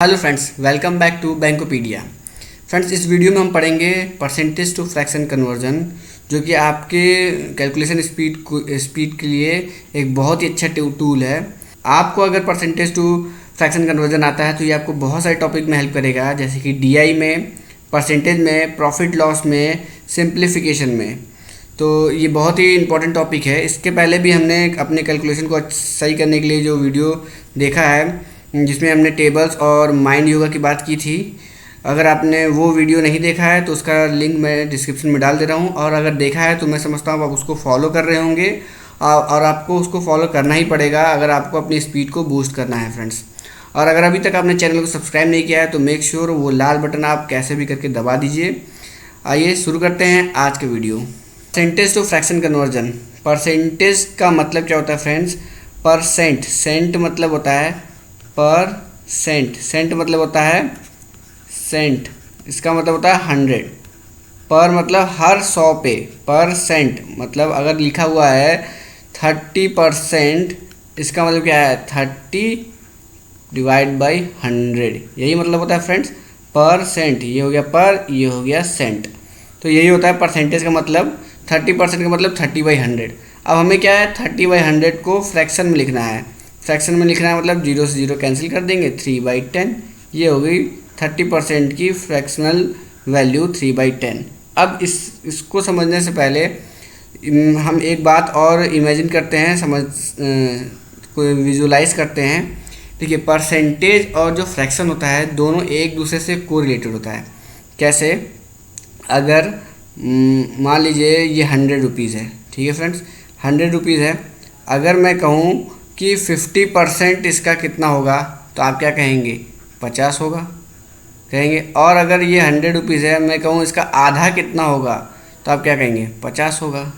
Hello friends, welcome back to Bankopedia. Friends, इस video में हम पढ़ेंगे परसेंटेज टू फ्रैक्शन कन्वर्जन, जो कि आपके कैलकुलेशन स्पीड के लिए एक बहुत ही अच्छा टूल है। आपको अगर परसेंटेज टू फ्रैक्शन कन्वर्जन आता है तो ये आपको बहुत सारे टॉपिक में हेल्प करेगा, जैसे कि डीआई में, परसेंटेज में, प्रॉफिट लॉस में, सिंप्लीफिकेशन में। तो ये बहुत ही इंपॉर्टेंट टॉपिक है। इसके पहले भी हमने अपने कैलकुलेशन को सही करने के लिए जो वीडियो देखा है, जिसमें हमने टेबल्स और माइंड योगा की बात की थी। अगर आपने वो वीडियो नहीं देखा है तो उसका लिंक मैं डिस्क्रिप्शन में डाल दे रहा हूँ, और अगर देखा है तो मैं समझता हूँ आप उसको फॉलो कर रहे होंगे, और आपको उसको फॉलो करना ही पड़ेगा अगर आपको अपनी स्पीड को बूस्ट करना है फ्रेंड्स। और अगर अभी तक आपने चैनल को सब्सक्राइब नहीं किया है तो मेक श्योर वो लाल बटन आप कैसे भी करके दबा दीजिए। आइए शुरू करते हैं आज के video. Percentage to fraction conversion. Percentage का मतलब क्या होता है फ्रेंड्स? परसेंट, सेंट मतलब होता है परसेंट, सेंट मतलब होता है सेंट, इसका मतलब होता है 100। पर मतलब हर 100 पे, परसेंट मतलब अगर लिखा हुआ है 30%, इसका मतलब क्या है 30 डिवाइड बाई 100, यही मतलब होता है फ्रेंड्स परसेंट। ये हो गया पर, ये हो गया सेंट। तो यही होता है परसेंटेज का मतलब। 30% का मतलब 30/100। अब हमें क्या है 30/100 को फ्रैक्शन में लिखना है। फ्रैक्शन में लिखना है मतलब 0 से 0 कैंसिल कर देंगे, 3/10। ये हो गई 30% की फ्रैक्शनल वैल्यू 3/10। अब इसको समझने से पहले हम एक बात और इमेजिन करते हैं, को विजुलाइज करते हैं। देखिए, परसेंटेज और जो फ्रैक्शन होता है दोनों एक दूसरे से कोरिलेटेड होता है। कैसे? अगर मान लीजिए ये 100 रुपीज़ है, ठीक है फ्रेंड्स, 100 रुपीज़ है। अगर मैं कहूँ कि 50% इसका कितना होगा तो आप क्या कहेंगे? 50 होगा कहेंगे। और अगर ये 100 रुपीज़ है, मैं कहूँ इसका आधा कितना होगा तो आप क्या कहेंगे? 50 होगा।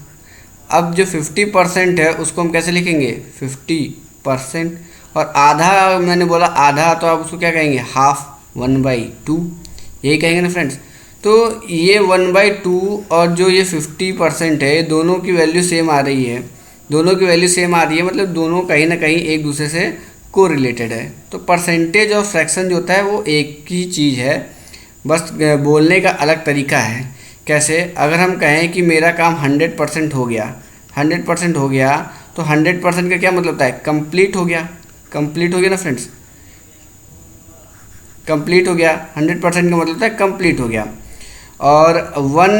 अब जो 50% है उसको हम कैसे लिखेंगे? 50%। और आधा, मैंने बोला आधा, तो आप उसको क्या कहेंगे? हाफ, 1/2, यही कहेंगे ना फ्रेंड्स। तो ये 1/2 और जो ये 50% है, दोनों की वैल्यू सेम आ रही है। दोनों की वैल्यू सेम आ रही है मतलब दोनों कहीं ना कहीं एक दूसरे से को रिलेटेड है। तो परसेंटेज और फ्रैक्शन जो होता है वो एक ही चीज़ है, बस बोलने का अलग तरीका है। कैसे? अगर हम कहें कि मेरा काम 100% हो गया, 100% हो गया, तो 100% का क्या मतलब होता है? कंप्लीट हो गया। कंप्लीट हो गया ना फ्रेंड्स, कंप्लीट हो गया। 100% का मतलब होता है कंप्लीट हो गया। और 1,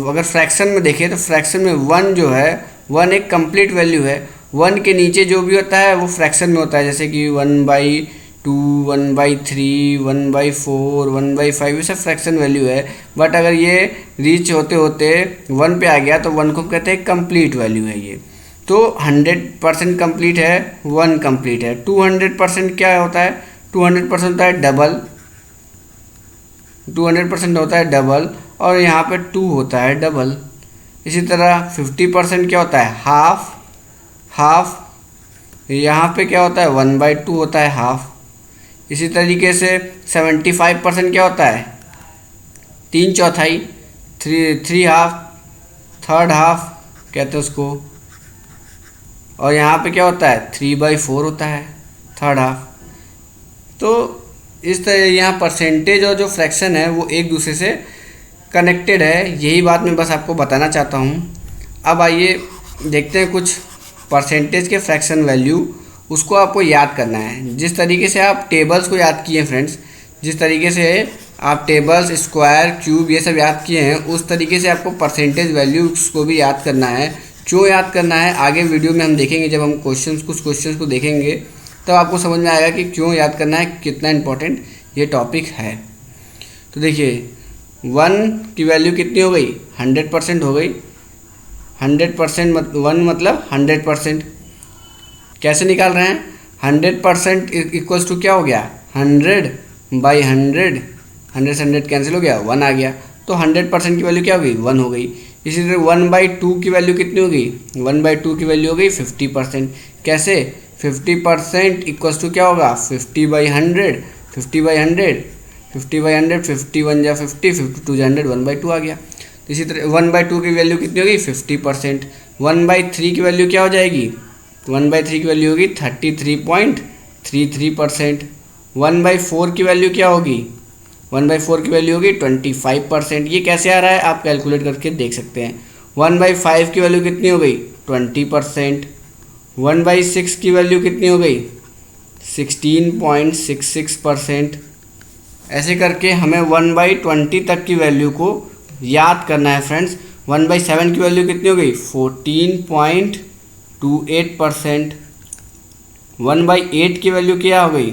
अगर फ्रैक्शन में देखें तो फ्रैक्शन में 1 जो है, 1 एक कंप्लीट वैल्यू है। 1 के नीचे जो भी होता है वो फ्रैक्शन में होता है, जैसे कि 1/2, 1/3, 1/4, 1/5, ये सब फ्रैक्शन वैल्यू है। बट अगर ये रीच होते होते 1 पे आ गया तो 1 को कहते हैं कंप्लीट वैल्यू है ये। तो 100% कंप्लीट है, 1 कंप्लीट है। 200% क्या होता है? 200% होता है डबल, 200% होता है डबल, और यहाँ पे 2 होता है डबल। इसी तरह 50% क्या होता है? Half, half. यहाँ पे क्या होता है? 1/2 होता है हाफ। इसी तरीके से 75% क्या होता है? 3/4, 3 हाफ, थर्ड हाफ कहते हैं उसको। और यहाँ पे क्या होता है? 3/4 होता है थर्ड हाफ। तो इस तरह यहाँ परसेंटेज और जो फ्रैक्शन है वो एक दूसरे से कनेक्टेड है। यही बात मैं बस आपको बताना चाहता हूँ। अब आइए देखते हैं कुछ परसेंटेज के फ्रैक्शन वैल्यू, उसको आपको याद करना है। जिस तरीके से आप टेबल्स को याद किए फ्रेंड्स, जिस तरीके से आप टेबल्स, स्क्वायर, क्यूब ये सब याद किए हैं, उस तरीके से आपको परसेंटेज वैल्यूज को भी याद करना है। क्यों याद करना है आगे वीडियो में हम देखेंगे। जब हम कुछ क्वेश्चंस को देखेंगे तब आपको समझ में आएगा कि क्यों याद करना है, कितना इम्पोर्टेंट ये टॉपिक है। तो देखिए, 1 की वैल्यू कितनी हो गई? 100% हो गई। 100% 1 मतलब 100%। कैसे निकाल रहे हैं? 100% इक्वल्स टू क्या हो गया? 100/100, 100 से 100 कैंसिल हो गया, 1 आ गया। तो 100% की वैल्यू क्या हो गई? 1 हो गई। इसी तरह 1/2 की वैल्यू कितनी हो गई? 1/2 की वैल्यू हो गई 50%। कैसे? 50% इक्वल्स टू क्या होगा? 50/100, 50/100, 50/100, 51 जा 50, 52 जा 100, 1/2 आ गया। तो इसी तरह 1/2 की वैल्यू कितनी होगी? 50%। 1/3 की वैल्यू क्या हो जाएगी? 1/3 की वैल्यू होगी 33.33%। 1/4 की वैल्यू क्या होगी? 1/4 की वैल्यू होगी 25%। ये कैसे आ रहा है आप कैलकुलेट करके देख सकते हैं। 1/5 की वैल्यू कितनी हो गई? 20%। 1/6 की वैल्यू कितनी हो गई? 16.66%। ऐसे करके हमें 1/20 तक की वैल्यू को याद करना है फ्रेंड्स। 1/7 की वैल्यू कितनी हो गई? 14.28%। 1/8 की वैल्यू क्या हो गई?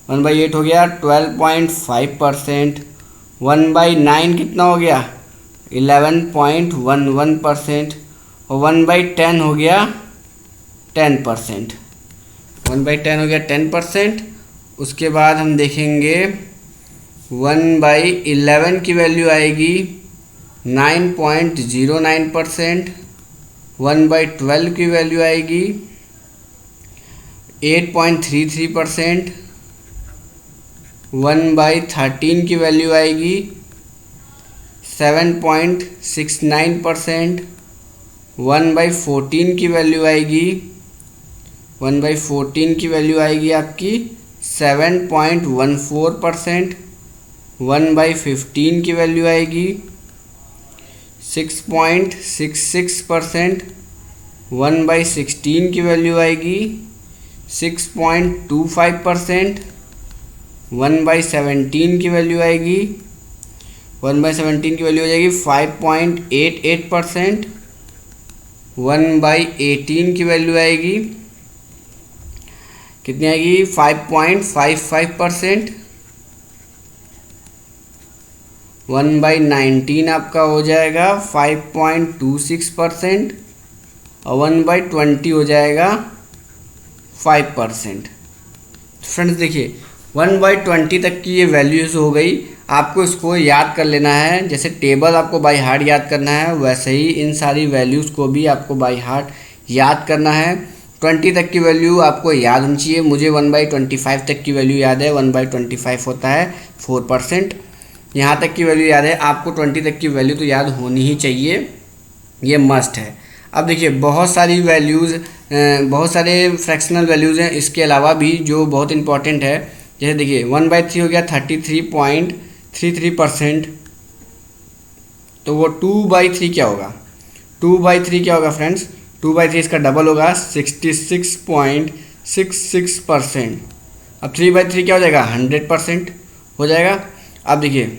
1/8 हो गया 12.5%। 1/9 कितना हो गया? 11.11%। और 1/10 हो गया 10%। 1/10 हो गया 10%। उसके बाद हम देखेंगे 1/11 की वैल्यू आएगी 9.09%। 1/12 की वैल्यू आएगी 8.33%। 1/13 की वैल्यू आएगी 7.69%। 1/14 की वैल्यू आएगी 1/14 की वैल्यू आएगी आपकी 7.14%। 1/15 की वैल्यू आएगी 6.66%। 1/16 की वैल्यू आएगी 6.25%। 1/17 की वैल्यू आएगी 1/17 की वैल्यू हो जाएगी 5.88%। 1/18 की वैल्यू आएगी कितनी आएगी? 5.55%। 1/19 आपका हो जाएगा 5.26%। और 1/20 हो जाएगा 5%। फ्रेंड्स देखिए 1/20 तक की ये वैल्यूज़ हो गई। आपको इसको याद कर लेना है। जैसे टेबल आपको बाय हार्ट याद करना है, वैसे ही इन सारी वैल्यूज़ को भी आपको बाय हार्ट याद करना है। 20 तक की वैल्यू आपको याद होनी चाहिए। मुझे 1/25 तक की वैल्यू याद है। 1/25 होता है 4%। यहाँ तक की वैल्यू याद है। आपको 20 तक की वैल्यू तो याद होनी ही चाहिए, ये मस्ट है। अब देखिए बहुत सारी वैल्यूज़, बहुत सारे फ्रैक्शनल वैल्यूज़ हैं इसके अलावा भी जो बहुत इंपॉर्टेंट है। जैसे देखिए 1/3 हो गया 33.33%। तो वो 2/3 क्या होगा? 2/3 क्या होगा फ्रेंड्स? 2/3 इसका डबल होगा 66.66%। अब 3/3 क्या हो जाएगा? 100% हो जाएगा। अब देखिए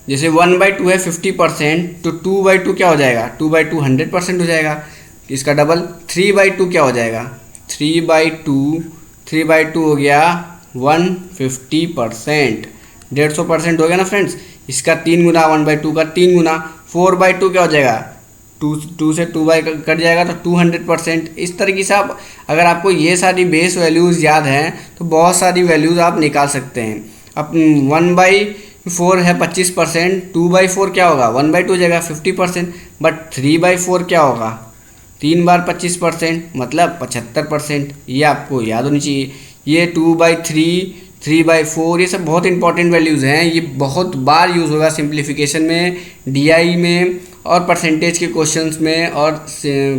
जैसे 1/2 है 50%, तो 2/2 क्या हो जाएगा? 2/2 100% हो जाएगा। इसका डबल 3/2 क्या हो जाएगा? 3/2 हो गया 150%। 150% हो गया ना फ्रेंड्स। इसका 3 गुना 1/2 का 3 गुना 4/2 क्या हो जाएगा? 2 से 2 कट जाएगा तो 200%। इस तरीके से आप अगर आपको ये सारी बेस वैल्यूज़ याद हैं तो बहुत सारी वैल्यूज़ आप निकाल सकते हैं। अब 1/4 है 25%, 2/4 क्या होगा? 1/2 हो जाएगा 50%। बट 3/4 क्या होगा? 3 बार 25% मतलब 75%। ये आपको याद होनी चाहिए। ये 2/3, 3/4 ये सब बहुत इंपॉर्टेंट वैल्यूज़ हैं। ये बहुत बार यूज़ होगा सिंप्लीफिकेशन में, डीआई में और परसेंटेज के क्वेश्चंस में और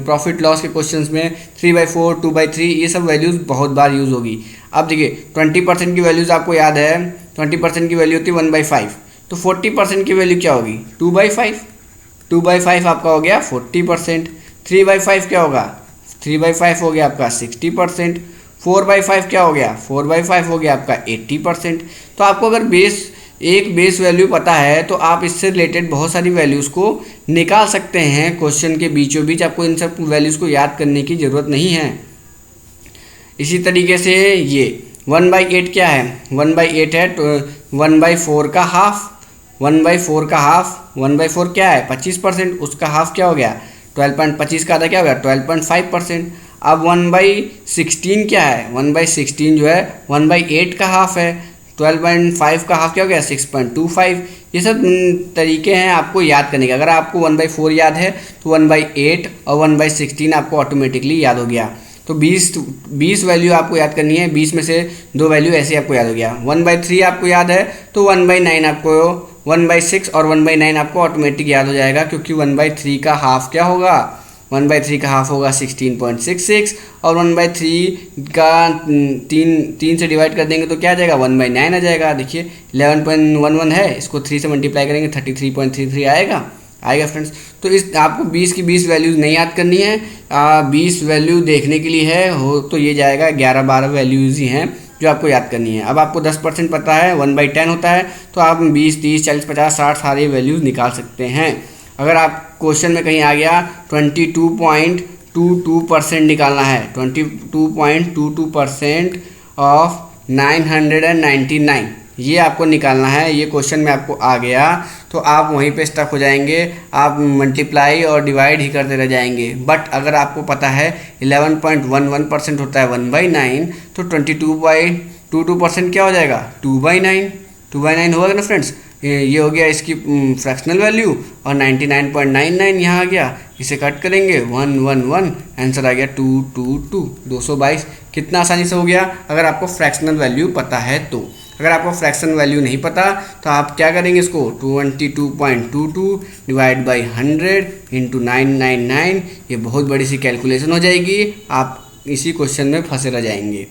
प्रॉफिट लॉस के क्वेश्चंस में। 3/4, 2/3 ये सब वैल्यूज़ बहुत बार यूज़ होगी। अब देखिए 20% की वैल्यूज़ आपको याद है। 20% की वैल्यू होती है 1/5। तो 40% की वैल्यू क्या होगी? 2/5। 2/5 आपका हो गया 40%। 3/5 क्या होगा? 3/5 हो गया आपका 60%। 4/5 क्या हो गया? 4/5 हो गया आपका 80%। तो आपको अगर एक बेस वैल्यू पता है तो आप इससे रिलेटेड बहुत सारी वैल्यूज़ को निकाल सकते हैं। क्वेश्चन के बीचों बीच आपको इन सब वैल्यूज़ को याद करने की ज़रूरत नहीं है। इसी तरीके से ये 1/8 क्या है? 1/8 है 1/4 का हाफ। 1/4 का हाफ, 1/4 क्या है? 25%। उसका हाफ क्या हो गया? 12.25 का आधा क्या हो गया? 12.5%। अब 1/16 क्या है? 1/16 जो है 1/8 का हाफ है। 12.5 का हाफ क्या हो गया? 6.25। ये सब तरीके हैं आपको याद करने के। अगर आपको 1/4 याद है तो 1/8 और 1/16 आपको ऑटोमेटिकली याद हो गया। तो 20 वैल्यू आपको याद करनी है। 20 में से 2 वैल्यू ऐसे आपको याद हो गया। 1/3 आपको याद है तो 1/9 आपको, 1/6 और 1/9 आपको ऑटोमेटिक याद हो जाएगा, क्योंकि 1/3 का हाफ क्या होगा? 1/3 का हाफ होगा 16.66 और 1/3 का तीन से डिवाइड कर देंगे तो क्या आ जाएगा 1/9 आ जाएगा। देखिए 11.11 है, इसको 3 से मल्टीप्लाई करेंगे 33.33 आएगा फ्रेंड्स। तो इस आपको 20 की 20 वैल्यूज़ नहीं याद करनी है, 20 वैल्यू देखने के लिए है हो तो ये जाएगा 11-12 वैल्यूज़ ही हैं जो आपको याद करनी है। अब आपको 10% पता है 1/10 होता है, तो आप 20, 30, 40, 50, 60 सारे वैल्यूज़ निकाल सकते हैं। अगर आप क्वेश्चन में कहीं आ गया 22.22% निकालना है, 22.22% ऑफ 999 ये आपको निकालना है। ये क्वेश्चन में आपको आ गया तो आप वहीं पे स्टक हो जाएंगे, आप मल्टीप्लाई और डिवाइड ही करते रह जाएंगे। बट अगर आपको पता है 11.11% होता है 1/9, तो 22.22% क्या हो जाएगा 2/9 होगा ना फ्रेंड्स। ये हो गया इसकी फ्रैक्शनल वैल्यू और 99.99 यहाँ आ गया, इसे कट करेंगे 111, आंसर आ गया 222। कितना आसानी से हो गया अगर आपको फ्रैक्शनल वैल्यू पता है तो। अगर आपको फ्रैक्शन वैल्यू नहीं पता तो आप क्या करेंगे, इसको 22.22 डिवाइड बाई 100 इंटू 999, ये बहुत बड़ी सी कैलकुलेशन हो जाएगी, आप इसी क्वेश्चन में फंसे रह जाएंगे।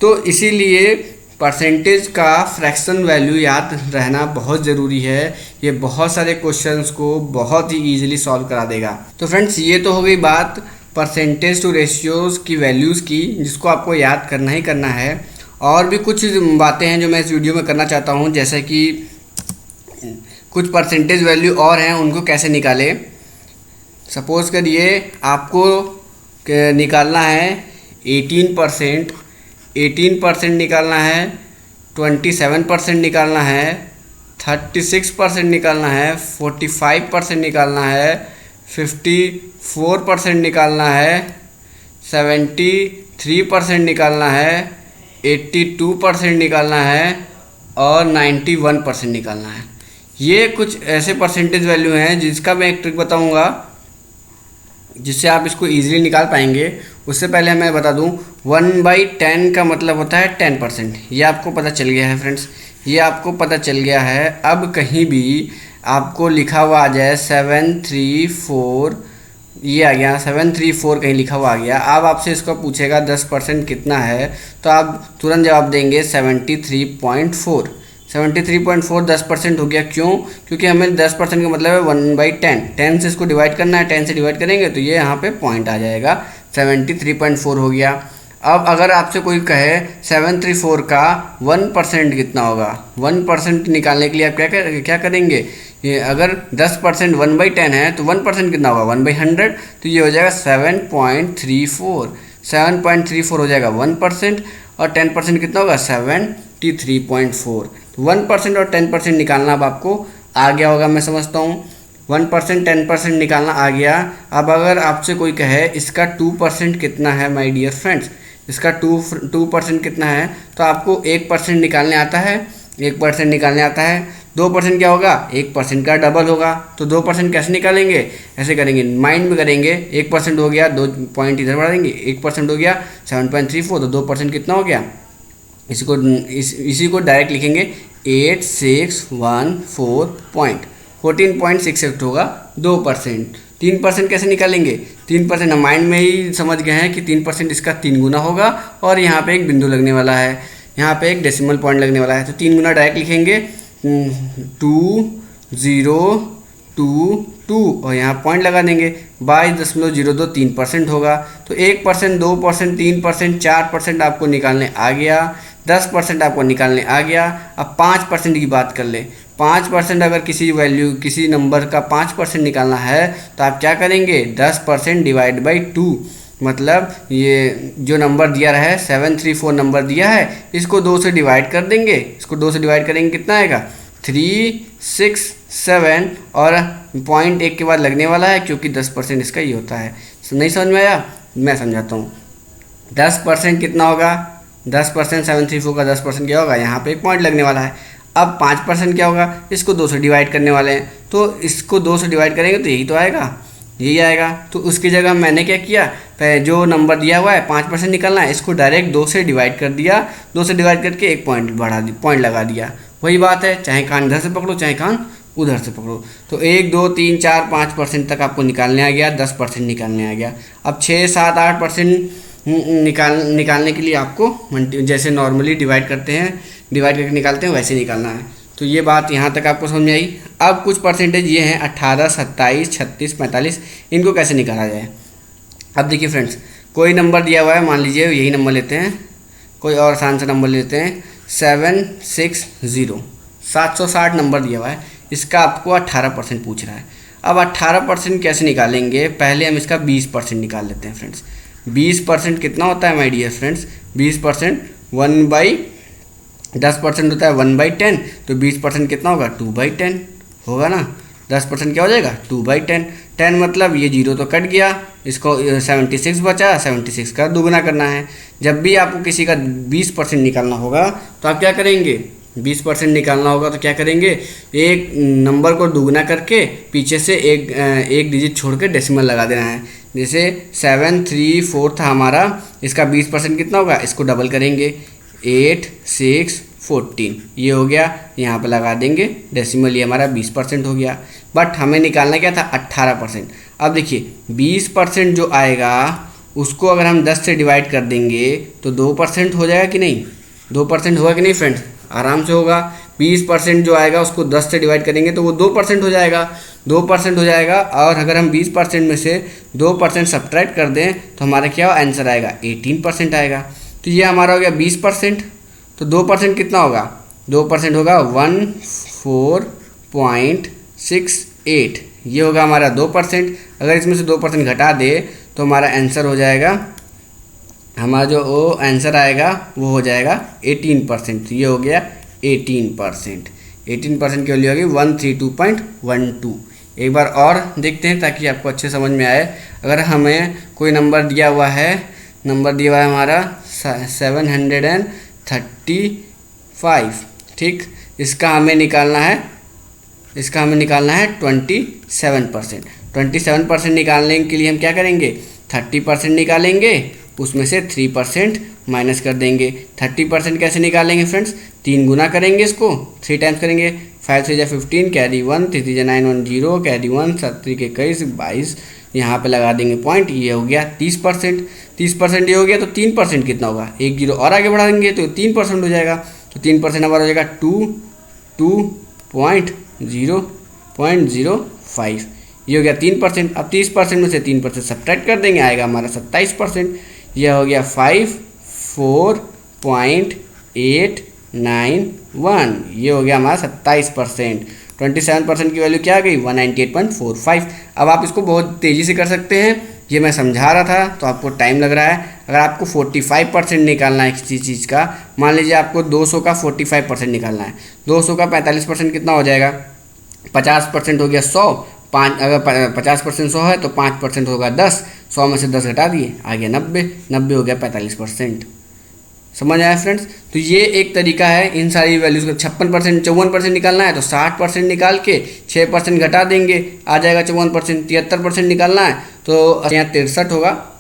तो इसीलिए परसेंटेज का फ्रैक्शन वैल्यू याद रहना बहुत ज़रूरी है। ये बहुत सारे क्वेश्चंस को बहुत ही ईजिली सॉल्व करा देगा। तो फ्रेंड्स ये तो हो गई बात परसेंटेज टू रेशियोज़ की वैल्यूज़ की, जिसको आपको याद करना ही करना है। और भी कुछ बातें हैं जो मैं इस वीडियो में करना चाहता हूँ, जैसे कि कुछ परसेंटेज वैल्यू और हैं, उनको कैसे निकालें। सपोज़ करिए आपको निकालना है 18% निकालना है, 27% निकालना है, 36% निकालना है, 45% निकालना है, 54% निकालना है, 73% निकालना है, 82% निकालना है और 91% निकालना है। ये कुछ ऐसे परसेंटेज वैल्यू हैं जिसका मैं एक ट्रिक बताऊंगा जिससे आप इसको इजीली निकाल पाएंगे। उससे पहले मैं बता दूं 1/10 का मतलब होता है 10%। ये आपको पता चल गया है फ्रेंड्स, ये आपको पता चल गया है। अब कहीं भी आपको लिखा हुआ आ जाए 734, ये आ गया 734 कहीं लिखा हुआ आ गया, अब आपसे इसको पूछेगा 10% कितना है, तो आप तुरंत जवाब देंगे 73.4। 73.4 10% हो गया। क्यों? क्योंकि हमें 10% का मतलब है 1/10, 10 से इसको डिवाइड करना है, 10 से डिवाइड करेंगे तो ये यहाँ पे पॉइंट आ जाएगा, 73.4 हो गया। अब अगर आपसे कोई कहे 734 का 1% कितना होगा, 1% निकालने के लिए आप क्या करेंगे, ये अगर 10% 1/10 है तो 1% कितना होगा 1/100, तो ये हो जाएगा 7.34। 7.34 हो जाएगा 1% और 10% कितना होगा 73.4। 1% और 10% निकालना अब आपको आ गया होगा, मैं समझता हूँ 1% 10% निकालना आ गया। अब अगर आपसे कोई कहे इसका 2% कितना है माय डियर फ्रेंड्स, इसका 2% कितना है, तो आपको 1% निकालने आता है, 1% निकालने आता है। 2% क्या होगा 1% का डबल होगा, तो 2% कैसे निकालेंगे, ऐसे करेंगे माइंड में करेंगे। 1% हो गया, 2 पॉइंट इधर बढ़ा देंगे, 1% हो गया 7.34, तो 2% कितना हो गया, इसी को डायरेक्ट लिखेंगे 8614.14.68 होगा 2%। 3% कैसे निकालेंगे, 3% हम माइंड में ही समझ गए हैं कि 3% इसका 3 गुना होगा और यहाँ पे एक बिंदु लगने वाला है, यहाँ पे एक डेसिमल पॉइंट लगने वाला है, तो 3 गुना डायरेक्ट लिखेंगे 2022 और यहाँ पॉइंट लगा देंगे 22.02 3% होगा। तो 1%, 2%, 3%, 4% आपको निकालने आ गया, 10% आपको निकालने आ गया। अब 5% की बात कर ले। 5% अगर किसी नंबर का 5% निकालना है तो आप क्या करेंगे, 10% डिवाइड बाई 2, मतलब ये जो नंबर दिया रहा है 734 नंबर दिया है, इसको 2 से डिवाइड कर देंगे। इसको 2 से डिवाइड करेंगे कितना आएगा 367 और पॉइंट 1 के बाद लगने वाला है, क्योंकि 10% इसका ये होता है। नहीं समझ में आया, मैं समझाता हूँ। 10% कितना होगा, 10% 734 का 10% क्या होगा, यहाँ पे एक पॉइंट लगने वाला है। अब 5% क्या होगा, इसको 2 से डिवाइड करने वाले हैं, तो इसको 2 से डिवाइड करेंगे तो यही तो आएगा, यही आएगा। तो उसकी जगह मैंने क्या किया, जो नंबर दिया हुआ है 5% निकालना है, इसको डायरेक्ट 2 से डिवाइड कर दिया, 2 से डिवाइड करके एक पॉइंट लगा दिया। वही बात है, चाहे कान इधर से पकड़ो चाहे कान उधर से पकड़ो। तो 1 2 3 4 5% तक आपको निकालने आ गया, 10% निकालने आ गया। अब 6 7 8% निकालने के लिए आपको जैसे नॉर्मली डिवाइड करते हैं, डिवाइड करके निकालते हैं, वैसे निकालना है। तो ये बात यहाँ तक आपको समझ में आई। अब कुछ परसेंटेज ये हैं 18 27 36 45, इनको कैसे निकाला जाए। अब देखिए फ्रेंड्स, कोई नंबर दिया हुआ है, मान लीजिए यही नंबर लेते हैं, कोई और आसान सा नंबर लेते हैं 760, 760 नंबर दिया हुआ है, इसका आपको 18% पूछ रहा है। अब 18% कैसे निकालेंगे, पहले हम इसका 20% निकाल लेते हैं फ्रेंड्स। 20% कितना होता है माय डियर फ्रेंड्स, 20% 10% होता है 1/10, तो 20% कितना होगा 2/10 होगा ना। 10% क्या हो जाएगा 2/10, 10 मतलब ये 0 तो कट गया, इसको 76 बचा, 76 का दुगना करना है। जब भी आपको किसी का 20% निकालना होगा तो आप क्या करेंगे, 20% निकालना होगा तो क्या करेंगे, एक नंबर को दुगना करके पीछे से एक डिजिट छोड़ के डेसिमल लगा देना है। जैसे 734 था हमारा, इसका 20% कितना होगा, इसको डबल करेंगे 8 6 14, ये हो गया, यहाँ पे लगा देंगे डेसिमल, ये हमारा 20% हो गया। बट हमें निकालना क्या था 18%। अब देखिए 20% जो आएगा उसको अगर हम 10 से डिवाइड कर देंगे तो 2% हो जाएगा कि नहीं, 2% होगा कि नहीं फ्रेंड्स, आराम से होगा। 20% जो आएगा उसको 10 से डिवाइड करेंगे तो वो 2% हो जाएगा, 2% हो जाएगा। और अगर हम 20% में से 2% सब्ट्रैक्ट कर दें तो हमारा क्या आंसर आएगा 18% आएगा। तो ये हमारा हो गया 20%। तो 2% कितना होगा, 2% होगा 14.68, ये होगा हमारा 2%। अगर इसमें से 2% घटा दे तो हमारा आंसर हो जाएगा, हमारा जो वो आंसर आएगा वो हो जाएगा 18%। ये हो गया 18%। 18% की वैल्यू होगी 132.12। एक बार और देखते हैं ताकि आपको अच्छे समझ में आए। अगर हमें कोई नंबर दिया हुआ है, हमारा 735, ठीक, इसका हमें निकालना है 27%। 27% निकालने के लिए हम क्या करेंगे, 30% निकालेंगे, उसमें से 3% माइनस कर देंगे। 30% कैसे निकालेंगे फ्रेंड्स, 3 गुना करेंगे, इसको 3 टाइम्स करेंगे, 5 3 जा 15, कैरी 1, 3 3 जा 9 1 0, कैरी 1, 7 3 के 21 22, यहाँ पे लगा देंगे पॉइंट, ये हो गया 30%। 30% ये हो गया, तो 3% कितना होगा, 1 0 और आगे बढ़ा देंगे तो 3% हो जाएगा। तो 3% हमारा हो जाएगा 2.05, ये हो गया 3%। अब 30% में से 3% सब्ट्रैक्ट कर देंगे, आएगा हमारा 27%। यह हो गया 54.891, ये हो गया हमारा 27%। 27% की वैल्यू क्या आ गई 198.45। अब आप इसको बहुत तेज़ी से कर सकते हैं, ये मैं समझा रहा था तो आपको टाइम लग रहा है। अगर आपको 45% निकालना है किसी चीज़ का, मान लीजिए आपको 200 का 45% निकालना है, 200 का 45% कितना हो जाएगा, 50% हो गया 100, अगर 50% 100 है तो 5% होगा 10, 100 में से 10 घटा दिए, आ गया 90 हो गया 45%। समझ आया फ्रेंड्स। तो ये एक तरीका है इन सारी वैल्यूज़ को। 56% 54% निकालना है तो 60% निकाल के 6% घटा देंगे, आ जाएगा 54%। 73% निकालना है तो यहाँ 63 होगा,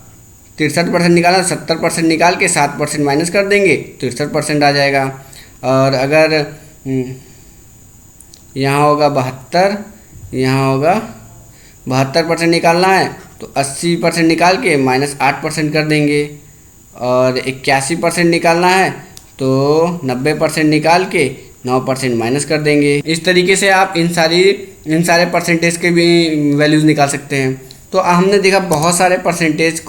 63% निकालना, 70% निकाल के 7% माइनस कर देंगे, 63% आ जाएगा। और अगर यहाँ होगा 72, यहाँ होगा 72% निकालना है तो 80% निकाल के माइनस 8% कर देंगे। और 81% निकालना है तो 90% निकाल के 9% माइनस कर देंगे। इस तरीके से आप इन सारे परसेंटेज के भी वैल्यूज़ निकाल सकते हैं। तो हमने देखा बहुत सारे परसेंटेज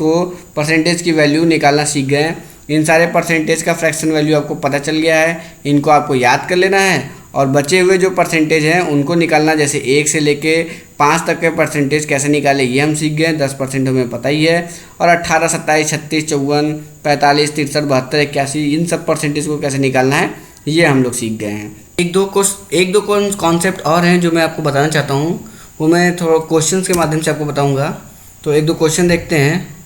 की वैल्यू निकालना सीख गए हैं। इन सारे परसेंटेज का फ्रैक्शन वैल्यू आपको पता चल गया है, इनको आपको याद कर लेना है। और बचे हुए जो परसेंटेज हैं उनको निकालना, जैसे 1 से लेके 5 तक के परसेंटेज कैसे निकाले ये हम सीख गए। 10% हमें पता ही है। और 18 27 36 54 45 63 72 81 इन सब परसेंटेज को कैसे निकालना है ये हम लोग सीख गए हैं। एक दो कॉन्सेप्ट और हैं जो मैं आपको बताना चाहता हूँ, वो मैं थोड़ा क्वेश्चन के माध्यम से आपको बताऊँगा। तो 1-2 क्वेश्चन देखते हैं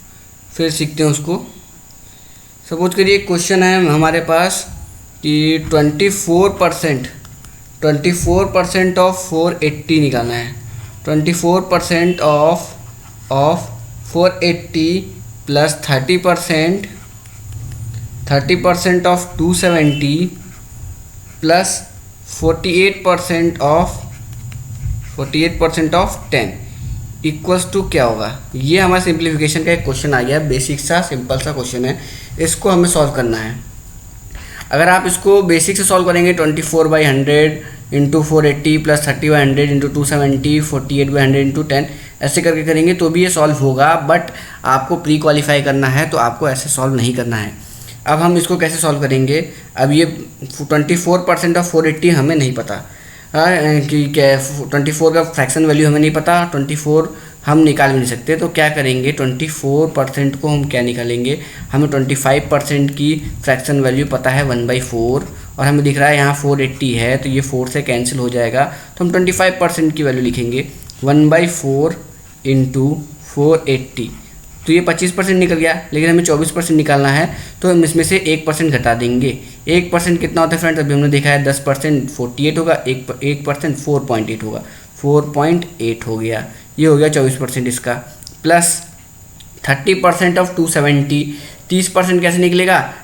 फिर सीखते हैं उसको। सपोज करिए क्वेश्चन है हमारे पास कि 24% ऑफ 480 निकालना है। 24% of 480 plus 30% of 270 plus 48% of 48% of 10 equals to क्या होगा। ये हमारा सिंप्लीफिकेशन का एक क्वेश्चन आ गया, बेसिक सा सिंपल सा क्वेश्चन है, इसको हमें सॉल्व करना है। अगर आप इसको बेसिक से सॉल्व करेंगे 24/100 इंटू 480 प्लस 30/100 इंटू 270 48/100 इंटू 10 ऐसे करके करेंगे तो भी ये सॉल्व होगा, बट आपको प्री क्वालिफाई करना है तो आपको ऐसे सॉल्व नहीं करना है। अब हम इसको कैसे सॉल्व करेंगे, अब ये 24% ऑफ 480 हमें नहीं पता कि क्या 24 का फ्रैक्शन वैल्यू हमें नहीं पता, 24 हम निकाल भी नहीं सकते, तो क्या करेंगे 24% को हम क्या निकालेंगे, हमें 25% की फ्रैक्शन वैल्यू पता है 1/4 और हमें दिख रहा है यहाँ 480 है तो ये 4 से कैंसिल हो जाएगा, तो हम 25% की वैल्यू लिखेंगे 1/4 इंटू 480, तो ये 25% निकल गया, लेकिन हमें 24% निकालना है तो हम इसमें से 1% घटा देंगे। 1% कितना होता है फ्रेंड्स, अभी हमने देखा है 10% 48 होगा, 1% 4.8 होगा, 4.8 हो गया, ये हो गया 24% इसका, प्लस 30% ऑफ 270, 30% कैसे निकलेगा,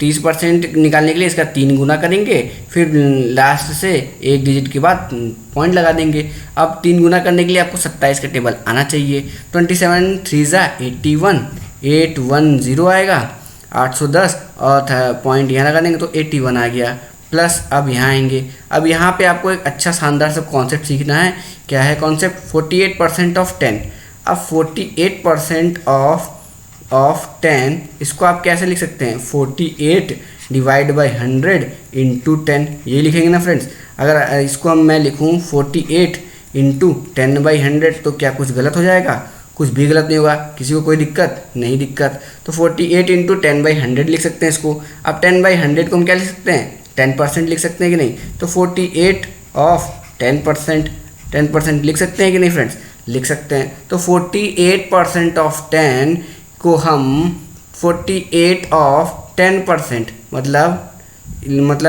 30% निकालने के लिए इसका 3 गुना करेंगे, फिर लास्ट से एक डिजिट के बाद पॉइंट लगा देंगे। अब 3 गुना करने के लिए आपको 27 का टेबल आना चाहिए, 27 3 81, 810 आएगा, 810 और पॉइंट यहाँ लगा देंगे तो 81 आ गया, प्लस अब यहाँ आएंगे। अब यहाँ पे आपको एक अच्छा शानदार सा कॉन्सेप्ट सीखना है, क्या है कॉन्सेप्ट, 48% ऑफ 10। अब 48% ऑफ 10 इसको आप कैसे लिख सकते हैं, 48 डिवाइड बाई 100 इंटू 10, ये लिखेंगे ना फ्रेंड्स। अगर इसको हम मैं लिखूँ 48 इंटू 10/100 तो क्या कुछ गलत हो जाएगा, कुछ भी गलत नहीं होगा, किसी को कोई दिक्कत नहीं दिक्कत, तो 48 इंटू 10/100 लिख सकते हैं इसको। अब 10/100 को हम क्या लिख सकते हैं, 10% लिख सकते हैं कि नहीं, तो 48 ऑफ 10% लिख सकते हैं कि नहीं फ्रेंड्स, लिख सकते हैं। तो 48% ऑफ 10 को हम 48 ऑफ 10% मतलब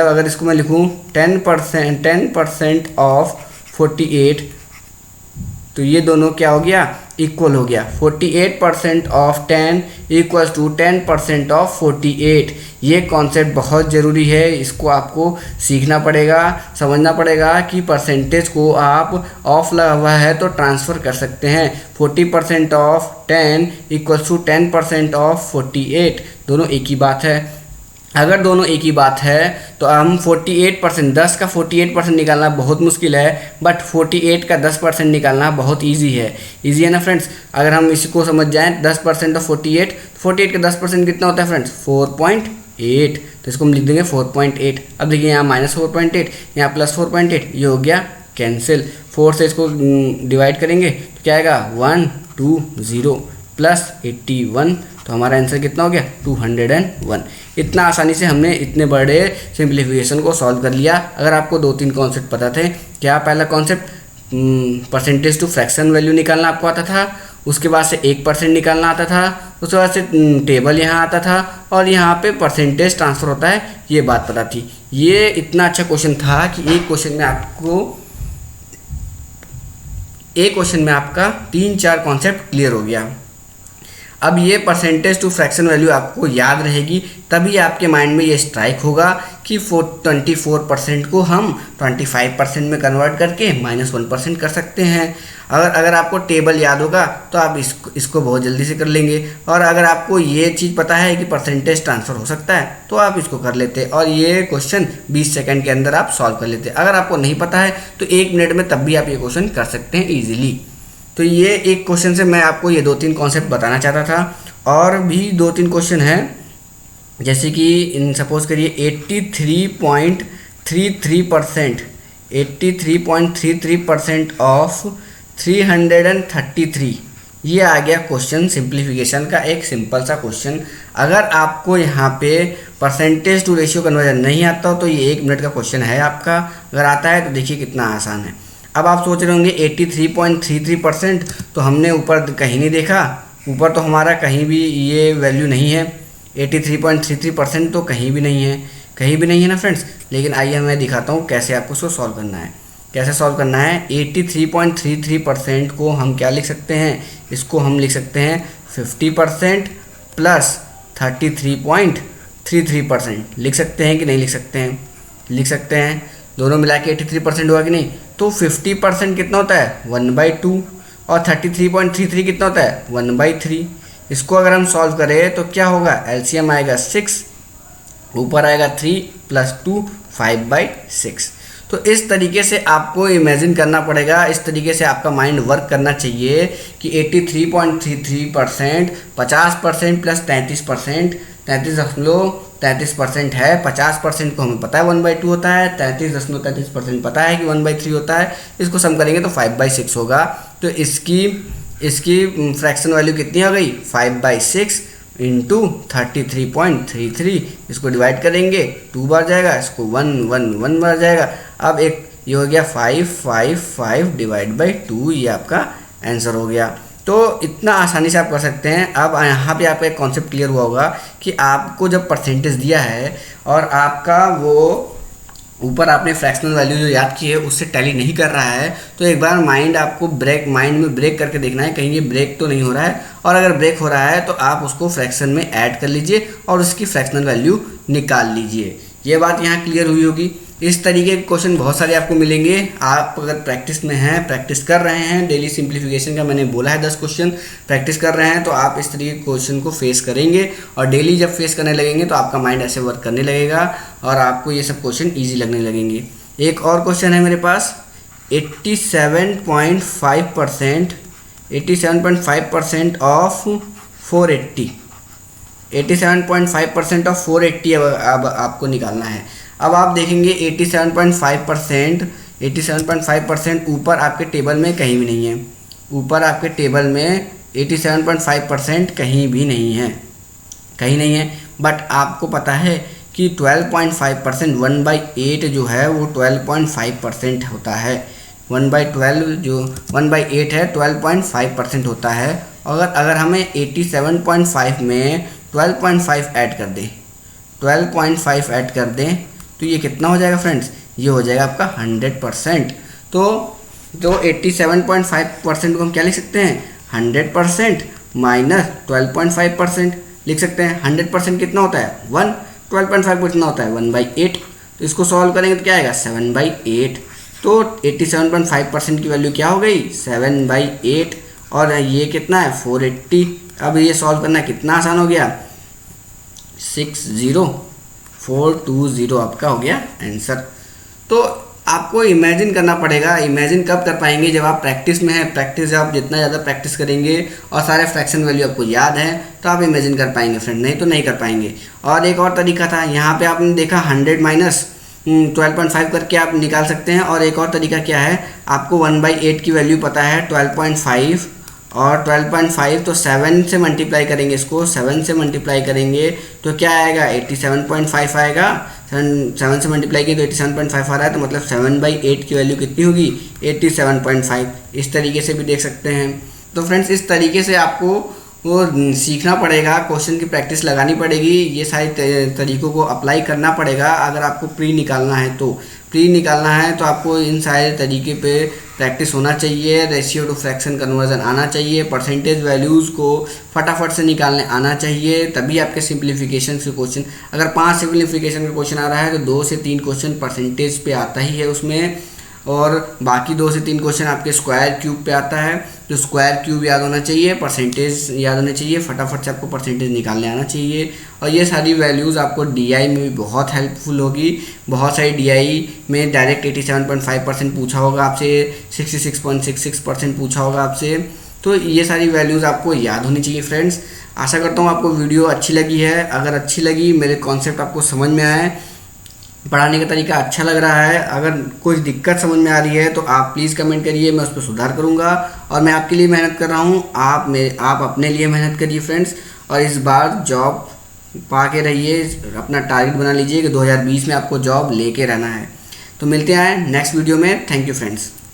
अगर इसको मैं लिखूँ 10% ऑफ 48, तो ये दोनों क्या हो गया, इक्वल हो गया। 48% ऑफ 10 इक्वल्स टू 10% ऑफ 48। ये कॉन्सेप्ट बहुत ज़रूरी है, इसको आपको सीखना पड़ेगा, समझना पड़ेगा कि परसेंटेज को आप ऑफ लगा हुआ है तो ट्रांसफ़र कर सकते हैं। 40% ऑफ 10 इक्वल्स टू 10% ऑफ 48, दोनों एक ही बात है। अगर दोनों एक ही बात है तो हम 48%, 10 का 48% निकालना बहुत मुश्किल है, बट 48 का 10% निकालना बहुत इजी है। इजी है ना फ्रेंड्स, अगर हम इसको समझ जाएं 10% ऑफ 48, 48 का 10% कितना होता है फ्रेंड्स, 4.8, तो इसको हम लिख देंगे 4.8। अब देखिए यहाँ -4.8, यहाँ +4.8, ये हो गया कैंसिल। 4 से इसको डिवाइड करेंगे तो क्या आएगा, 120 प्लस 81, तो हमारा आंसर कितना हो गया, 201। इतना आसानी से हमने इतने बड़े सिंप्लीफिकेशन को सॉल्व कर लिया। अगर आपको 2-3 कॉन्सेप्ट पता थे, क्या पहला concept percentage to fraction value निकालना आपको आता था, उसके बाद से 1% निकालना आता था, उसके बाद से टेबल यहाँ आता था और यहाँ पे परसेंटेज ट्रांसफ़र होता है, ये बात पता थी। ये इतना अच्छा क्वेश्चन था कि एक क्वेश्चन में आपका 3-4 कॉन्सेप्ट क्लियर हो गया। अब ये परसेंटेज टू फ्रैक्शन वैल्यू आपको याद रहेगी, तभी आपके माइंड में ये स्ट्राइक होगा कि 24% को हम 25% में कन्वर्ट करके -1% कर सकते हैं। अगर आपको टेबल याद होगा तो आप इसको बहुत जल्दी से कर लेंगे, और अगर आपको ये चीज़ पता है कि परसेंटेज ट्रांसफ़र हो सकता है तो आप इसको कर लेते और ये क्वेश्चन 20 सेकेंड के अंदर आप सॉल्व कर लेते। अगर आपको नहीं पता है तो 1 मिनट में तब भी आप ये क्वेश्चन कर सकते हैं ईजिली। तो ये एक क्वेश्चन से मैं आपको ये 2-3 कॉन्सेप्ट बताना चाहता था, और भी 2-3 क्वेश्चन हैं, जैसे कि इन सपोज करिए 83.33% ऑफ 333, ये आ गया क्वेश्चन सिंप्लीफिकेशन का एक सिंपल सा क्वेश्चन। अगर आपको यहाँ पे परसेंटेज टू रेशियो कन्वर्जन नहीं आता हो तो ये 1 मिनट का क्वेश्चन है आपका, अगर आता है तो देखिए कितना आसान है। अब आप सोच रहे होंगे 83.33%, तो हमने ऊपर कहीं नहीं देखा, ऊपर तो हमारा कहीं भी ये वैल्यू नहीं है, 83.33% तो कहीं भी नहीं है ना फ्रेंड्स। लेकिन आइए मैं दिखाता हूँ कैसे आपको इसको सॉल्व करना है। कैसे सॉल्व करना है, 83.33% को हम क्या लिख सकते हैं, इसको हम लिख सकते हैं 50% प्लस 33.33%। लिख सकते हैं कि नहीं लिख सकते हैं, लिख सकते हैं। दोनों मिला के 83% होगा कि नहीं, तो 50% कितना होता है 1/2 और 33.33 कितना होता है 1/3। इसको अगर हम सॉल्व करें तो क्या होगा, एलसीएम आएगा 6, ऊपर आएगा 3 + 2 5/6। तो इस तरीके से आपको इमेजिन करना पड़ेगा, इस तरीके से आपका माइंड वर्क करना चाहिए कि 83.33% 50% + 33%, 33.33% है। 50% को हमें पता है 1/2 होता है, 33.33% पता है कि 1/3 होता है। इसको सम करेंगे तो 5/6 होगा। तो इसकी फ्रैक्शन वैल्यू कितनी हो गई 5/6 इंटू 33.33। इसको डिवाइड करेंगे 2 बार जाएगा, इसको 1 बार जाएगा। अब एक ये हो गया 555 / 2, ये आपका आंसर हो गया। तो इतना आसानी से आप कर सकते हैं। अब यहाँ पे आपका एक कॉन्सेप्ट क्लियर हुआ होगा कि आपको जब परसेंटेज दिया है और आपका वो ऊपर आपने फ्रैक्शनल वैल्यू जो याद की है उससे टैली नहीं कर रहा है, तो एक बार माइंड में ब्रेक करके देखना है कहीं ये ब्रेक तो नहीं हो रहा है। और अगर ब्रेक हो रहा है तो आप उसको फ्रैक्शन में ऐड कर लीजिए और उसकी फ्रैक्शनल वैल्यू निकाल लीजिए। ये बात यहाँ क्लियर हुई होगी। इस तरीके के क्वेश्चन बहुत सारे आपको मिलेंगे। आप अगर प्रैक्टिस में हैं, प्रैक्टिस कर रहे हैं, डेली सिंप्लीफिकेशन का मैंने बोला है 10 क्वेश्चन प्रैक्टिस कर रहे हैं, तो आप इस तरीके के क्वेश्चन को फेस करेंगे। और डेली जब फेस करने लगेंगे तो आपका माइंड ऐसे वर्क करने लगेगा और आपको ये सब क्वेश्चन ईजी लगने लगेंगे। एक और क्वेश्चन है मेरे पास, 87.5% ऑफ 480, 87.5% ऑफ 480 अब आपको निकालना है। अब आप देखेंगे 87.5% ऊपर आपके टेबल में कहीं भी नहीं है। ऊपर आपके टेबल में 87.5% कहीं भी नहीं है, बट आपको पता है कि 12.5% 1/8 जो है वो 12.5% होता है। 1/12 जो 1/8 है 12.5% होता है। अगर हमें 87.5 में 12.5 ऐड कर दें, 12.5 ऐड कर दें तो ये कितना हो जाएगा फ्रेंड्स, ये हो जाएगा आपका 100%। तो 87.5% को हम क्या लिख सकते हैं 100% माइनस 12.5% लिख सकते हैं। 100% कितना होता है 1, 12.5 कितना होता है 1/8। तो इसको सॉल्व करेंगे तो क्या आएगा 7/8। तो 87.5% की वैल्यू क्या हो गई 7/8 और ये कितना है 480। अब ये सॉल्व करना कितना आसान हो गया, 60420 आपका हो गया आंसर। तो आपको इमेजिन करना पड़ेगा। इमेजिन कब कर पाएंगे, जब आप प्रैक्टिस में हैं। प्रैक्टिस जब आप जितना ज़्यादा प्रैक्टिस करेंगे और सारे फ्रैक्शन वैल्यू आपको याद है तो आप इमेजिन कर पाएंगे फ्रेंड, नहीं तो नहीं कर पाएंगे। और एक और तरीका था, यहाँ पे आपने देखा 100 माइनस 12.5 करके आप निकाल सकते हैं। और एक और तरीका क्या है, आपको 1/8 की वैल्यू पता है 12.5 और 12.5 तो 7 से मल्टीप्लाई करेंगे, इसको 7 से मल्टीप्लाई करेंगे तो क्या आएगा 87.5 आएगा। 7 से मल्टीप्लाई किए तो 87.5 आ रहा है, तो मतलब 7/8 की वैल्यू कितनी होगी 87.5। इस तरीके से भी देख सकते हैं। तो फ्रेंड्स इस तरीके से आपको वो सीखना पड़ेगा, क्वेश्चन की प्रैक्टिस लगानी पड़ेगी, ये सारे तरीकों को अप्लाई करना पड़ेगा। अगर आपको प्री निकालना है तो आपको इन सारे तरीके पे प्रैक्टिस होना चाहिए। रेशियो टू फ्रैक्शन कन्वर्जन आना चाहिए, परसेंटेज वैल्यूज़ को फटाफट से निकालने आना चाहिए, तभी आपके सिंप्लीफिकेशन के क्वेश्चन, अगर 5 सिंप्लीफिकेशन का क्वेश्चन आ रहा है तो 2 से 3 क्वेश्चन परसेंटेज पे आता ही है उसमें, और बाकी 2 से 3 क्वेश्चन आपके स्क्वायर क्यूब पे आता है। तो स्क्वायर क्यूब याद होना चाहिए, परसेंटेज याद होना चाहिए, फटाफट से आपको परसेंटेज निकालने आना चाहिए। और ये सारी वैल्यूज़ आपको डीआई में भी बहुत हेल्पफुल होगी। बहुत सारी डीआई में डायरेक्ट 87.5% पूछा होगा आपसे, 66.66% पूछा होगा आपसे। तो ये सारी वैल्यूज़ आपको याद होनी चाहिए फ्रेंड्स। आशा करता हूँ आपको वीडियो अच्छी लगी है। अगर अच्छी लगी, मेरे कॉन्सेप्ट आपको समझ में आए, पढ़ाने का तरीका अच्छा लग रहा है, अगर कोई दिक्कत समझ में आ रही है तो आप प्लीज़ कमेंट करिए, मैं उस पर सुधार करूँगा। और मैं आपके लिए मेहनत कर रहा हूँ, आप अपने लिए मेहनत करिए फ्रेंड्स। और इस बार जॉब पा के रहिए, अपना टारगेट बना लीजिए कि 2020 में आपको जॉब लेके रहना है। तो मिलते हैं नेक्स्ट वीडियो में। Thank you friends.